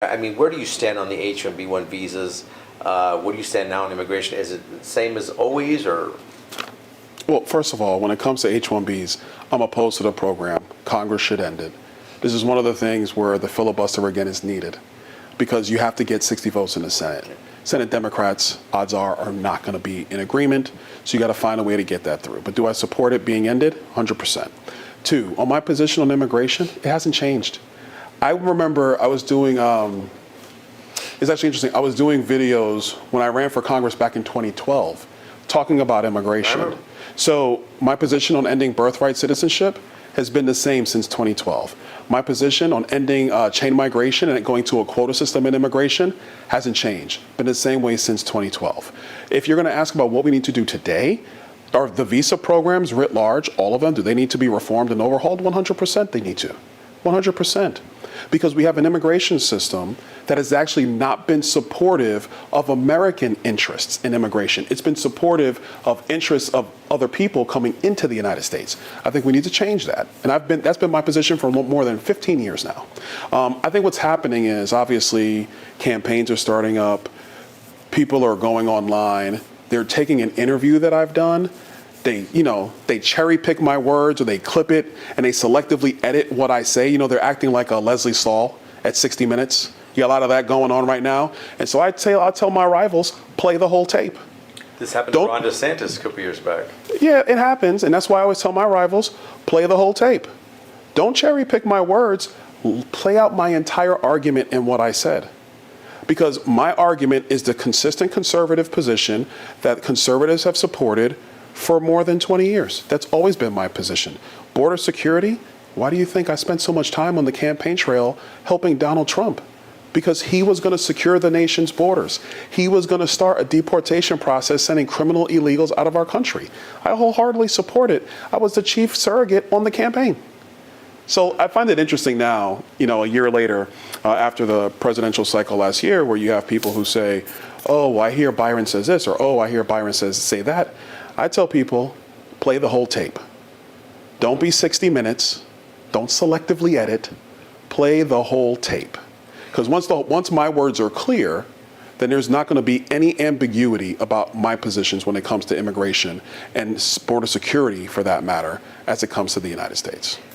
I mean, where do you stand on the H-1B visas? Where do you stand now on immigration? Is it the same as always, or? Well, first of all, when it comes to H-1Bs, I'm opposed to the program. Congress should end it. This is one of the things where the filibuster again is needed, because you have to get 60 votes in the Senate. Senate Democrats, odds are not going to be in agreement, so you got to find a way to get that through. But do I support it being ended? 100%. Two, on my position on immigration, it hasn't changed. I remember I was doing, it's actually interesting, I was doing videos when I ran for Congress back in 2012, talking about immigration. So my position on ending birthright citizenship has been the same since 2012. My position on ending chain migration and going to a quota system in immigration hasn't changed, been the same way since 2012. If you're gonna ask about what we need to do today, are the visa programs writ large, all of them, do they need to be reformed and overhauled? 100% they need to, 100%. Because we have an immigration system that has actually not been supportive of American interests in immigration. It's been supportive of interests of other people coming into the United States. I think we need to change that. And that's been my position for more than 15 years now. I think what's happening is, obviously, campaigns are starting up. People are going online. They're taking an interview that I've done. They cherry pick my words, or they clip it and they selectively edit what I say. They're acting like a Leslie Stahl at 60 Minutes. You got a lot of that going on right now. And so I'll tell my rivals, play the whole tape. This happened to Ron DeSantis a couple years back. Yeah, it happens. And that's why I always tell my rivals, play the whole tape. Don't cherry pick my words. Play out my entire argument in what I said. Because my argument is the consistent conservative position that conservatives have supported for more than 20 years. That's always been my position. Border security, why do you think I spent so much time on the campaign trail helping Donald Trump? Because he was going to secure the nation's borders. He was going to start a deportation process, sending criminal illegals out of our country. I wholeheartedly support it. I was the chief surrogate on the campaign. So I find it interesting now, a year later, after the presidential cycle last year, where you have people who say, oh, I hear Byron says this, or oh, I hear Byron say that. I tell people, play the whole tape. Don't be 60 Minutes. Don't selectively edit. Play the whole tape. Because once my words are clear, then there's not going to be any ambiguity about my positions when it comes to immigration and border security, for that matter, as it comes to the United States.